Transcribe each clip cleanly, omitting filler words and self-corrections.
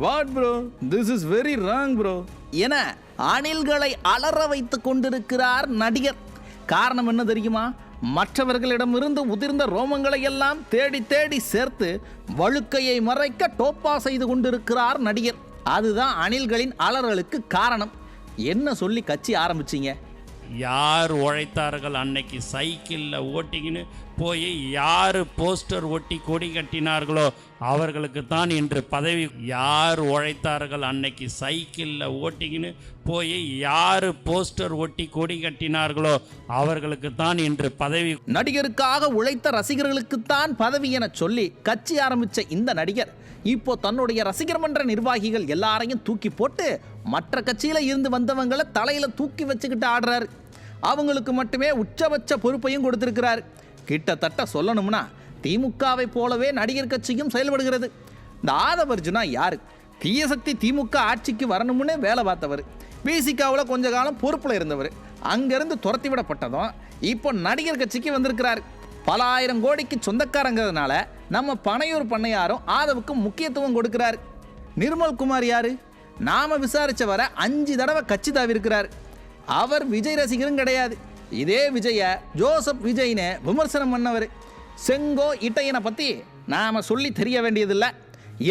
What bro, this is very wrong bro என அணில்களை அலற வைத்துக் கொண்டிருக்கிறார் நடிகர். காரணம் என்ன தெரியுமா? மற்றவர்களிடமிருந்து உதிர்ந்த ரோமங்களை எல்லாம் தேடி தேடி சேர்த்து வழுக்கையை மறைக்க டோப்பா செய்து கொண்டிருக்கிறார் நடிகர். அதுதான் அணில்களின் அலறலுக்கு காரணம். என்ன சொல்லி கட்சி ஆரம்பிச்சிங்க? யார் உழைத்தார்கள் அன்னைக்கு சைக்கிளில் ஓட்டிக்கின்னு போய் யார் போஸ்டர் ஒட்டி கொடி கட்டினார்களோ அவர்களுக்கு தான் இன்று பதவி. யார் உழைத்தார்கள் அன்னைக்கு சைக்கிளில் ஓட்டிக்கின்னு போய் யார் போஸ்டர் ஒட்டி கொடி கட்டினார்களோ அவர்களுக்கு தான் இன்று பதவி. நடிகருக்காக உழைத்த ரசிகர்களுக்குத்தான் பதவி என சொல்லி கட்சி ஆரம்பித்த இந்த நடிகர் இப்போ தன்னுடைய ரசிகர் மன்ற நிர்வாகிகள் எல்லாரையும் தூக்கி போட்டு மற்ற கட்சியில இருந்து வந்தவங்களை தலையில தூக்கி வச்சுக்கிட்டு ஆடுறாரு. அவங்களுக்கு மட்டுமே உச்சபட்ச பொறுப்பையும் கொடுத்திருக்கிறார். கிட்டத்தட்ட சொல்லணும்னா திமுகவை போலவே நடிகர் கட்சியும் செயல்படுகிறது. இந்த ஆதவர்ஜுனா யாரு? தீய சக்தி திமுக ஆட்சிக்கு வரணும்னு வேலை பார்த்தவர். பிசிகாவில் கொஞ்ச காலம் பொறுப்பில் இருந்தவர். அங்கிருந்து துரத்தி விடப்பட்டதும் இப்போ நடிகர் கட்சிக்கு வந்திருக்கிறார். பல ஆயிரம் கோடிக்கு சொந்தக்காரங்கிறதுனால நம்ம பனையூர் பண்ணையாரும் ஆதவுக்கு முக்கியத்துவம் கொடுக்கிறார். நிர்மல்குமார் யாரு? நாம விசாரிச்ச வர 5 தடவை கட்சி தாவிருக்கிறார். அவர் விஜய் ரசிகரும் கிடையாது. இதே விஜய ஜோசப் விஜய்னு விமர்சனம் பண்ணவர். செங்கோ இட்டையனை பற்றி நாம் சொல்லி தெரிய வேண்டியதில்லை.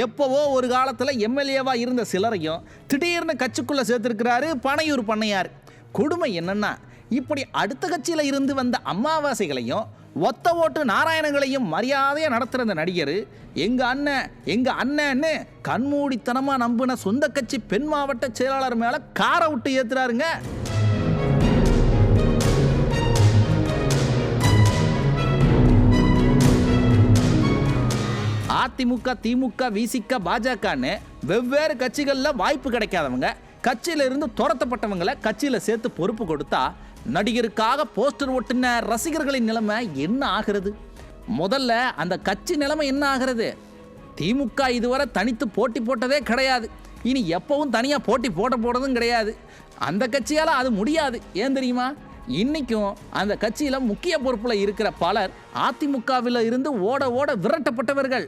எப்போவோ ஒரு காலத்தில் எம்எல்ஏவா இருந்த சிலரையும் திடீர்னு கட்சிக்குள்ளே சேர்த்துருக்கிறாரு பனையூர் பண்ணையார். கொடுமை என்னன்னா, இப்படி அடுத்த கட்சியில் இருந்து வந்த அம்மாவாசைகளையும் ஒத்த ஓட்டு நாராயணங்களையும் மரியாதையாக நடத்துகிற நடிகர் எங்கள் அண்ணன்னு கண்மூடித்தனமாக நம்பின சொந்த கட்சி பெண் மாவட்ட செயலாளர் மேலே காரை விட்டு ஏற்றுறாருங்க. அதிமுக, திமுக, விசிக, பாஜகன்னு வெவ்வேறு கட்சிகளில் வாய்ப்பு கிடைக்காதவங்க, கட்சியிலிருந்து துரத்தப்பட்டவங்களை கட்சியில் சேர்த்து பொறுப்பு கொடுத்தா நடிகருக்காக போஸ்டர் ஒட்டின ரசிகர்களின் நிலைமை என்ன ஆகிறது? முதல்ல அந்த கட்சி நிலைமை என்ன ஆகிறது? திமுக இதுவரை தனித்து போட்டி போட்டதே கிடையாது. இனி எப்பவும் தனியாக போட்டி போடுறதும் கிடையாது. அந்த கட்சியால் அது முடியாது. ஏன் தெரியுமா? இன்னைக்கும் அந்த கட்சியில் முக்கிய பொறுப்பில் இருக்கிற பலர் அதிமுகவில் இருந்து ஓட ஓட விரட்டப்பட்டவர்கள்.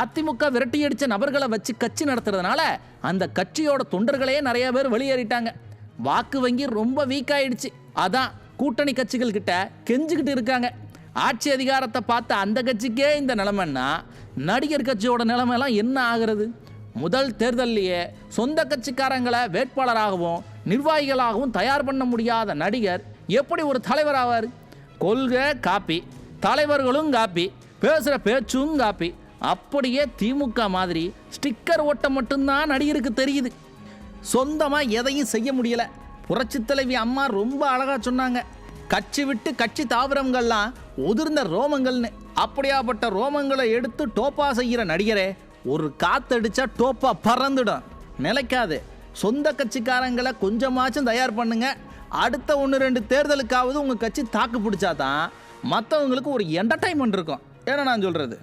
அதிமுக விரட்டி அடித்த நபர்களை வச்சு கட்சி நடத்துறதுனால அந்த கட்சியோட தொண்டர்களே நிறைய பேர் வெளியேறிட்டாங்க. வாக்கு வங்கி ரொம்ப வீக் ஆயிடுச்சு. அதான் கூட்டணி கட்சிகள் கிட்ட கெஞ்சிக்கிட்டு இருக்காங்க. ஆட்சி அதிகாரத்தை பார்த்த அந்த கட்சிக்கே இந்த நிலைமைன்னா நடிகர் கட்சியோட நிலைமைலாம் என்ன ஆகிறது? முதல் தேர்தல்லையே சொந்த கட்சிக்காரங்களை வேட்பாளராகவும் நிர்வாகிகளாகவும் தயார் பண்ண முடியாத நடிகர் எப்படி ஒரு தலைவர் ஆவார்? கொள்கை காப்பி, தலைவர்களும் காப்பி, பேசுகிற பேச்சும் காப்பி. அப்படியே திமுக மாதிரி ஸ்டிக்கர் ஓட்ட மட்டும்தான் நடிகருக்கு தெரியுது. சொந்தமாக எதையும் செய்ய முடியல. புரட்சி தலைவி அம்மா ரொம்ப அழகாக சொன்னாங்க, கட்சி விட்டு கட்சி தாவரங்கள்லாம் உதிர்ந்த ரோமங்கள்னு. அப்படியாப்பட்ட ரோமங்களை எடுத்து டோப்பா செய்கிற நடிகரே ஒரு காத்தடிச்சா டோப்பா பறந்துடும், நிலைக்காது. சொந்த கட்சிக்காரங்களை கொஞ்சமாச்சும் தயார் பண்ணுங்க. அடுத்த 1-2 தேர்தலுக்காவது உங்கள் கட்சி தாக்கு பிடிச்சாதான் மற்றவங்களுக்கு ஒரு என்டர்டைன்மெண்ட் இருக்கும். ஏன்னா நான் சொல்கிறது